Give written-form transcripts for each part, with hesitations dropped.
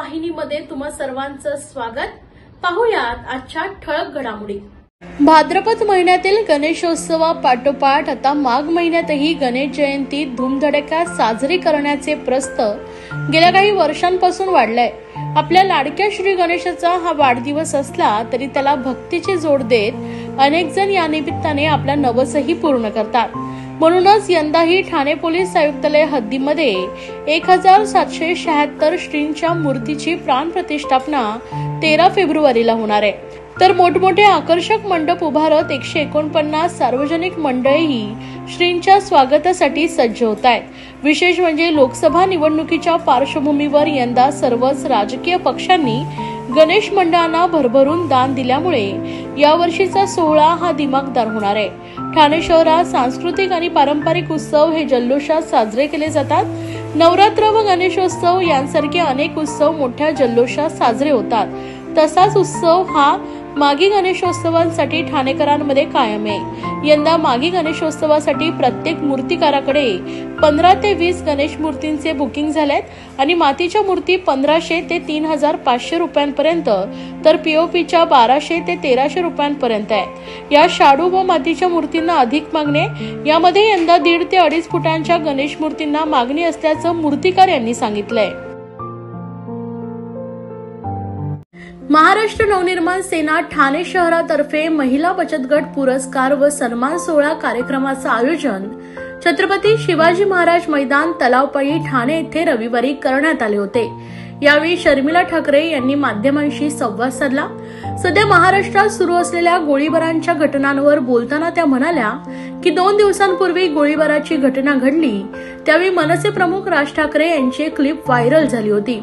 वाहिनीमध्ये तुम्हा सर्वांचं स्वागत। पाहूयात आजच्या ठळक घडामोडी। भाद्रपद महिन्यातील गणेशोत्सवापाठोपाठ आता माघ महिन्यातही गणेश जयंती धूमधडक्यात साजरी करण्याचे प्रस्त गेल्या काही वर्षांपासून वाढलंय। आपल्या लाडक्या श्री गणेशाचा हा वाढदिवस असला तरी त्याला भक्तीची जोड देत अनेक जण या निमित्ताने आपला नवसही पूर्ण करतात। म्हणूनच यंदाही ठाणे पोलीस आयुक्तालय हद्दीमध्ये 1776 श्रींच्या मूर्तीची प्राण प्रतिष्ठापना 13 फेब्रुवारीला होणार आहे। तर मोठमोठे आकर्षक मंडप उभारत 149 सार्वजनिक मंडळेही श्रींच्या स्वागतासाठी सज्ज होत आहेत। विशेष म्हणजे लोकसभा निवडणुकीच्या पार्श्वभूमीवर यंदा सर्वच राजकीय पक्षांनी गणेश मंडळांना भरभरून दान दिल्यामुळे यावर्षीचा सोहळा हा दिमागदार होणार आहे। ठाणे शहरात सांस्कृतिक आणि पारंपरिक उत्सव हे जल्लोषात साजरे केले जातात। नवरात्र व गणेशोत्सव यांसारखे अनेक उत्सव मोठ्या जल्लोषात साजरे होतात। तसाच उत्सव हा माघी गणेशोत्सवासाठी ठाणेकरांमध्ये कायम आहे। यंदा माघी गणेशोत्सवासाठी प्रत्येक मूर्तिकाराकडे 15 ते 20 गणेश मूर्तींचे बुकिंग झालेत आणि मातीच्या मूर्ती 1500 ते 3500 रुपयांपर्यंत तर पीओपीच्या 1200 ते 1300 रुपयांपर्यंत आहे। या शाडू व मातीच्या मूर्तींना अधिक मागणी, यामध्ये यंदा 1.5 ते 2.5 फुटांच्या गणेश मूर्तींना मागणी असल्याचं मूर्तिकार यांनी सांगितलंय। महाराष्ट्र नवनिर्माण सेना ठाणे शहरातर्फे महिला बचत गट पुरस्कार व सन्मान सोहळा कार्यक्रमाचं आयोजन छत्रपती शिवाजी महाराज मैदान तलावपाळी ठाणे येथे रविवारी करण्यात आले होते। यावेळी शर्मिला ठाकरे यांनी माध्यमांशी संवाद साधला। सध्या महाराष्ट्रात सुरू असलेल्या गोळीबारांच्या घटनांवर बोलताना त्या म्हणाल्या की 2 दिवसांपूर्वी गोळीबाराची घटना घडली त्यावेळी मनसे प्रमुख राज ठाकरे यांची एक क्लिप व्हायरल झाली होती।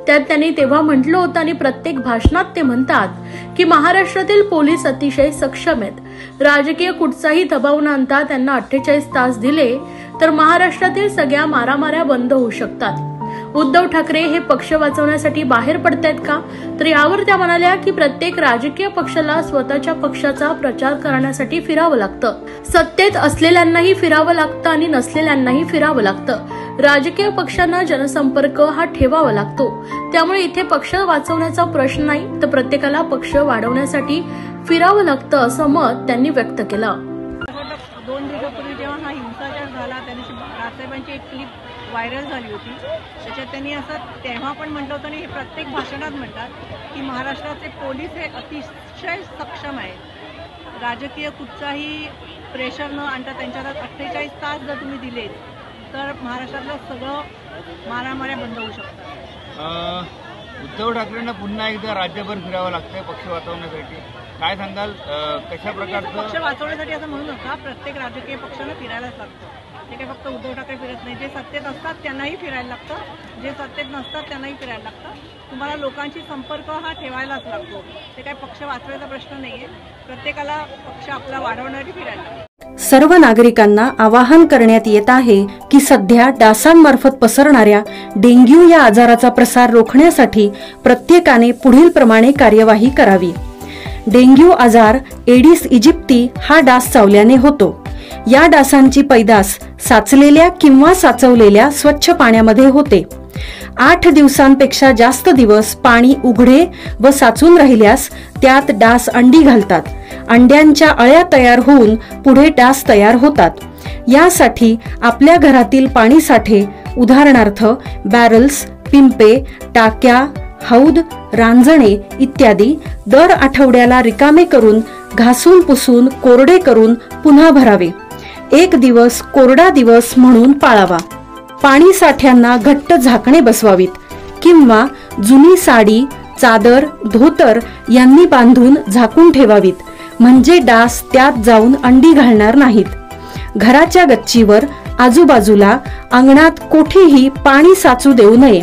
त्यात त्यांनी तेव्हा म्हटलं होतं आणि प्रत्येक भाषणात ते म्हणतात की महाराष्ट्रातील पोलीस अतिशय सक्षम आहेत। राजकीय कुठचाही दबाव न आणता त्यांना 48 तास दिले तर महाराष्ट्रातील सगळ्या मारामाऱ्या बंद होऊ शकतात। उद्धव ठाकरे हे पक्ष वाचवण्यासाठी बाहेर पडतायत का? तर यावर त्या म्हणाल्या की प्रत्येक राजकीय पक्षाला स्वतःच्या पक्षाचा प्रचार करण्यासाठी फिरावं लागतं। सत्तेत असलेल्यांनाही फिरावं लागतं आणि नसलेल्यांनाही फिरावं लागतं। राजकीय पक्षांना जनसंपर्क हा ठेवावा लागतो। त्यामुळे इथे पक्ष वाचवण्याचा प्रश्न नाही तर प्रत्येकाला पक्ष वाढवण्यासाठी फिरावं लागतं असं मत त्यांनी व्यक्त केलं। 2 दिवसापूर्वी जेव्हा हा हिंसाचार झाला त्या दिवशी राजसाहेबांची एक क्लिप व्हायरल झाली होती। त्याच्यात त्यांनी असं तेव्हा पण म्हटलं होतं आणि हे प्रत्येक भाषणात म्हणतात की महाराष्ट्राचे पोलीस हे अतिशय सक्षम आहेत। राजकीय कुठचाही प्रेशर न आणता त्यांच्यात 48 तास जर तुम्ही दिले तर महाराष्ट्रातलं सगळं मारामाऱ्या बंद होऊ शकतात। उद्धव ठाकरेंना पुन्हा एकदा राज्यभर फिरावं लागतंय पक्ष वाचवण्यासाठी, काय सांगाल? कशा प्रकारचं पक्ष वाचवण्यासाठी असं म्हणू नका, प्रत्येक राजकीय पक्षाला फिरायलाच लागतं। ते काय फक्त उद्धव ठाकरे फिरत नाही, जे सत्तेत असतात त्यांनाही फिरायला लागतं, जे सत्तेत नसतात त्यांनाही फिरायला लागतं। तुम्हाला लोकांशी संपर्क हा ठेवायलाच लागतो। ते काय पक्ष वाचवायचा प्रश्न नाहीये, प्रत्येकाला पक्ष आपला वाढवण्यासाठी फिरायला लागतो। सर्व नागरिकांना आवाहन करण्यात येत आहे की सध्या डासांमार्फत पसरणाऱ्या डेंग्यू या आजाराचा प्रसार रोखण्यासाठी प्रत्येकाने पुढील प्रमाणे कार्यवाही करावी। डेंग्यू आजार एडिस इजिप्ती हा डास चावल्याने होतो। या डासांची पैदास साचलेल्या किंवा साचवलेल्या स्वच्छ पाण्यामध्ये होते। 8 दिवसांपेक्षा जास्त दिवस पाणी उघडे व साचून राहिल्यास त्यात डास अंडी घालतात। अंड्यांच्या अळ्या तयार होऊन पुढे डास तयार होतात। यासाठी आपल्या घरातील पाणी साठे उदाहरणार्थ बॅरल्स, पिंपे, टाक्या, हौद, रांजणे इत्यादी दर आठवड्याला रिकामे करून घासून पुसून कोरडे करून पुन्हा भरावे। 1 दिवस कोरडा दिवस म्हणून पाळावा। पाणी साठ्यांना घट्ट झाकणे बसवावीत किंवा जुनी साडी, चादर, धोतर यांनी बांधून झाकून ठेवावीत, म्हणजे डास त्यात जाऊन अंडी घालणार नाहीत। घराच्या गच्चीवर, आजूबाजूला, अंगणात कोठेही पाणी साचू देऊ नये।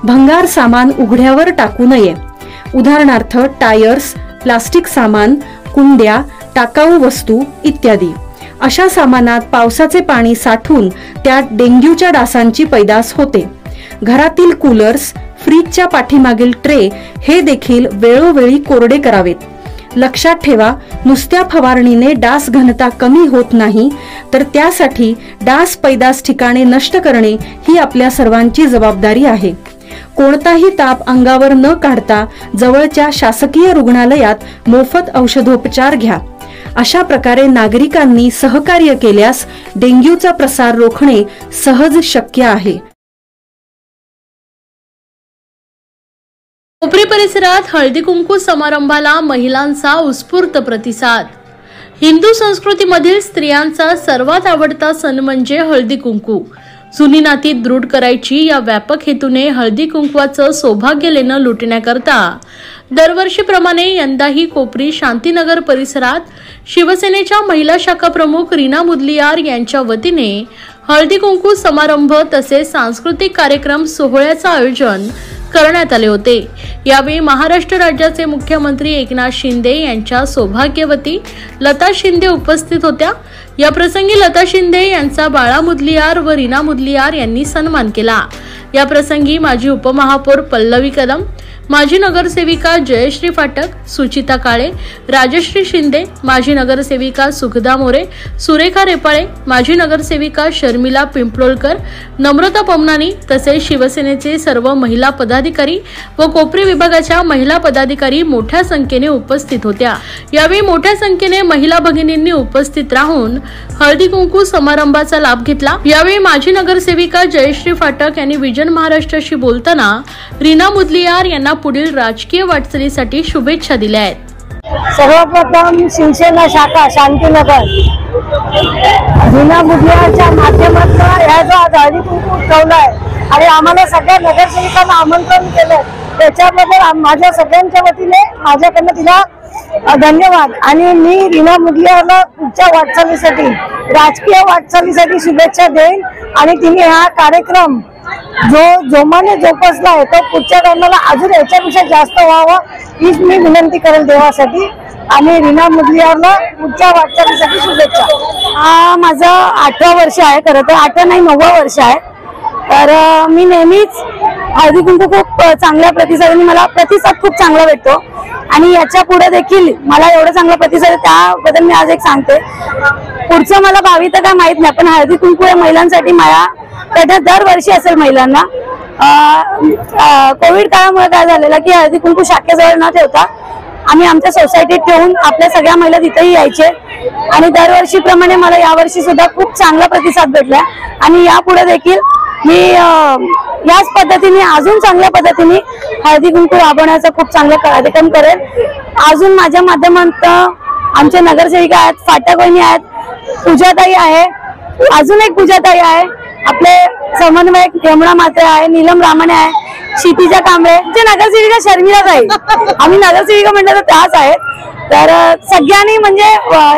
भंगार सामान उघड्यावर टाकू नये, उदाहरणार्थ टायर्स, प्लास्टिक सामान, कुंड्या, टाकाऊ वस्तू इत्यादी। अशा सामानात पावसाचे पाणी साठून त्यात डेंग्यूच्या डासांची पैदास होते। घरातील कूलर्स, फ्रीजच्या पाठीमागील ट्रे हे देखील वेळोवेळी कोरडे करावेत। लक्षात ठेवा, नुसत्या फवारणीने डास घनता कमी होत नाही, तर त्यासाठी डास पैदास ठिकाणे नष्ट करणे ही आपल्या सर्वांची जबाबदारी आहे। कोणताही ताप अंगावर न काढता जवळच्या शासकीय रुग्णालयात मोफत औषधोपचार घ्या। अशा प्रकारे नागरिकांनी सहकार्य केल्यास डेंग्यूचा प्रसार रोखणे सहज शक्य आहे। कोपरी परिसरात हळदी कुंकू समारंभाला महिलांचा उत्स्फूर्त प्रतिसाद। हिंदू संस्कृतीमधील स्त्रियांचा सर्वात आवडता सण म्हणजे हळदी कुंकू। जुनी नाती दृढ करायची या व्यापक हेतूने हळदी कुंकवाचं सौभाग्य लेणं लुटण्याकरता दरवर्षीप्रमाणे यंदाही कोपरी शांतीनगर परिसरात शिवसेनेच्या महिला शाखा प्रमुख रीना मुदलियार यांच्या वतीने हळदी कुंकू समारंभ तसेच सांस्कृतिक कार्यक्रम सोहळ्याचं आयोजन करण्यात आले होते। यावेळी महाराष्ट्र राज्याचे मुख्यमंत्री एकनाथ शिंदे यांच्या सौभाग्यवती लता शिंदे उपस्थित होत्या। या प्रसंगी लता शिंदे यांचा बाळा मुदलियार व रीना मुदलियार यांनी सन्मान केला। या प्रसंगी माजी उपमहापौर पल्लवी कदम, माजी नगरसेविका जयश्री फाटक, सुचिता काळे, राजश्री शिंदे, माजी नगरसेविका सुखदा मोरे, सुरेखा रेपाळे, माजी नगरसेविका शर्मिला पिंपलोळकर, नम्रता पमनानी तसेच शिवसेनेचे सर्व महिला पदाधिकारी व कोपरी विभागाच्या महिला पदाधिकारी मोठ्या संख्येने उपस्थित होत्या। यावेळी मोठ्या संख्येने महिला भगिनींनी उपस्थित राहून हळदी कुंकू समारंभाचा लाभ घेतला। यावेळी माजी नगरसेविका जयश्री फाटक यांनी विजन महाराष्ट्राशी बोलताना रीना मुदलियार यांना पुढील राजकीय वाटचालीसाठी शुभेच्छा दिल्या आहेत। सर्वप्रथम शिवसेना शाखा शांतीनगर रीना मुदलियारच्या माध्यमातून या जो आज हळदी कुंकू उठवलाय आणि आम्हाला सगळ्या नगरसेविकांना आमंत्रण केलं, त्याच्याबद्दल माझ्या सगळ्यांच्या वतीने माझ्याकडनं तिला धन्यवाद। आणि मी रीना मुदलियारला पुढच्या वाटचालीसाठी राजकीय वाटचालीसाठी शुभेच्छा देईन आणि तिने हा कार्यक्रम जो जोमाने जोपासला आहे तो पुढच्या टाइमला अजून याच्यापेक्षा जास्त व्हावा हीच मी विनंती करेल देवासाठी। आणि रीना मुदलियारला पुढच्या वाटचालीसाठी शुभेच्छा। हा माझा 8वं वर्ष आहे, खरं तर 8 नाही 9वं वर्ष आहे। तर मी नेहमीच हळदी कुंकू खूप चांगल्या प्रतिसादाने मला प्रतिसाद खूप चांगला भेटतो आणि याच्या पुढे देखील मला एवढा चांगला प्रतिसाद त्याबद्दल मी आज एक सांगते। पुढचं मला भावी तर काय माहित नाही, पण हळदी कुंकू या महिलांसाठी माया त्याच्या दरवर्षी असेल महिलांना। कोविड काळामुळे काय झालेलं की हळदी कुंकू शाखेजवळ न ठेवता आम्ही आमच्या सोसायटीत ठेवून आपल्या सगळ्या महिला तिथेही यायचे आणि दरवर्षीप्रमाणे मला यावर्षी सुद्धा खूप चांगला प्रतिसाद भेटला आणि यापुढे देखील मी याच पद्धतीने अजून चांगल्या पद्धतीने हळदी कुंकू राबवण्याचा खूप चांगला कार्यक्रम करेल। अजून माझ्या माध्यमातून आमच्या नगरसेविका आहेत, फाटक वहिनी आहेत, पूजाताई आहे, अजून एक पूजाताई आहे, आपले समन्वयक यमुना मात्रे आहे, नीलम रामाने आहे, क्षितिजा कांबळे, जे नगरसेविका शर्मिला ताई, आम्ही नगरसेविका म्हटलं तर त्याच आहेत। तर सगळ्यांनी म्हणजे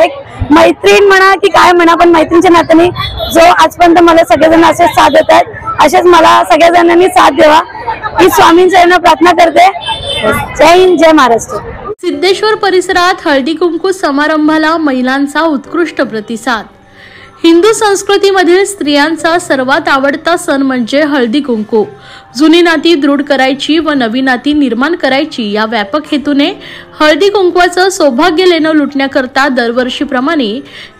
एक मैत्रीण म्हणा की काय म्हणा, पण मैत्रीणच्या नात्याने जो आजपर्यंत मला सगळेजण असेच साथ देत आहेत, असेच मला सगळ्या जणांनी साथ द्यावा ही स्वामींचरणी प्रार्थना करते। जय हिंद, जय महाराष्ट्र। सिद्धेश्वर परिसरात हळदी कुंकू समारंभाला महिलांचा उत्कृष्ट प्रतिसाद। हिंदू संस्कृतीमधील स्त्रियांचा सर्वात आवडता सण म्हणजे हळदी कुंकू। जुनी नाती दृढ करायची व नवी नाती निर्माण करायची या व्यापक हेतूने हळदी कुंकवाचं सौभाग्य लेणं लुटण्याकरता दरवर्षीप्रमाणे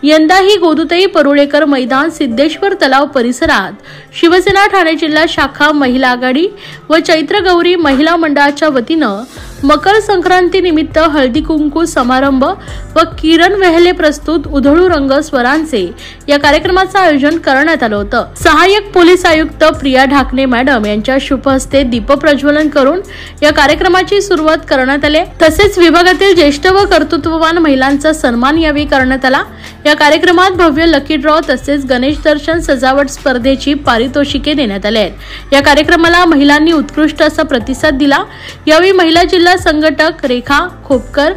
यंदाही गोदुताई परुळेकर मैदान सिद्धेश्वर तलाव परिसरात शिवसेना ठाणे जिल्हा शाखा महिला आघाडी व चैत्र गौरी महिला मंडळाच्या वतीनं मकर संक्रांती निमित्त हळदी कुंकू समारंभ व किरण वेहले प्रस्तुत उधळू रंग स्वरांचे या कार्यक्रमाचं आयोजन करण्यात आलं होतं। सहाय्यक पोलीस आयुक्त प्रिया ढाकणे मॅडम यांच्या शुभ हस्ते दीप प्रज्वलन करून या कार्यक्रमाची सुरुवात करण्यात आली। तसेच विभागातील ज्येष्ठ व कर्तृत्ववान महिलांचा सन्मान यावेळी करण्यात आला। या कार्यक्रमात भव्य लकी ड्रॉ तसेच गणेश दर्शन सजावट स्पर्धेची पारितोषिके देण्यात आली आहेत। या कार्यक्रमाला महिलांनी उत्कृष्ट असा प्रतिसाद दिला। यावेळी महिला जिल्हा संघटक रेखा खोपकर,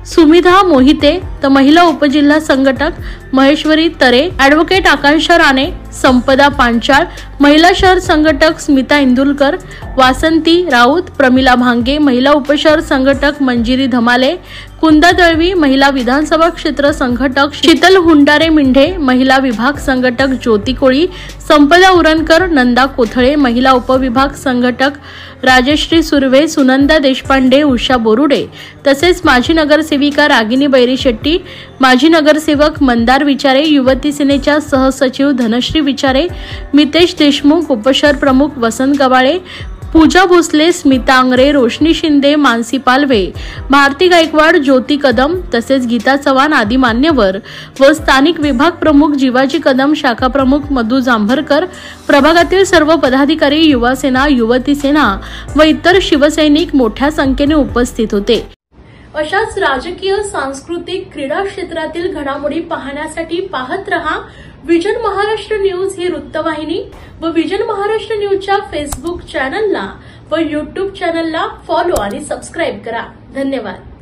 सुमिधा मोहिते, तर महिला उपजिल्हा संघटक महेश्वरी तरे, ॲडव्होकेट आकांक्षा राणे, संपदा पांचाळ, महिला शहर संघटक स्मिता इंदुलकर, वासंती राऊत, प्रमिला भांगे, महिला उपशहर संघटक मंजिरी धमाले, कुंदा दळवी, महिला विधानसभा क्षेत्र संघटक शीतल हुंडारे मिंढे, महिला विभाग संघटक ज्योती कोळी, संपदा उरणकर, नंदा कोथळे, महिला उपविभाग संघटक राजश्री सुर्वे, सुनंदा देशपांडे, उषा बोरुडे, तसेच माजी नगरसेविका रागिनी बैरी शेट्टी, माजी नगरसेवक मंदार विचारे, युवती सेनेच्या सहसचिव धनश्री विचारे, मितेश देशमुख, उपशहर प्रमुख वसंत गवाळे, पूजा भोसले, स्मिता आंग्रे, रोशनी शिंदे, मानसी पालवे, भारती गायकवाड, ज्योती कदम तसेच गीता चव्हाण आदी मान्यवर व स्थानिक विभाग प्रमुख जीवाजी कदम, शाखा प्रमुख मधु जांभरकर, प्रभागातील सर्व पदाधिकारी, युवा सेना, युवती सेना व इतर शिवसैनिक मोठ्या संख्येने उपस्थित होते। अशाच राजकीय, सांस्कृतिक, क्रीडा क्षेत्रातील घडामोडी पाहण्यासाठी पाहत रहा विजन महाराष्ट्र न्यूज ही वृत्तवाहिनी व विजन महाराष्ट्र न्यूजच्या फेसबुक चॅनलला व YouTube चॅनलला फॉलो आणि सबस्क्राईब करा। धन्यवाद।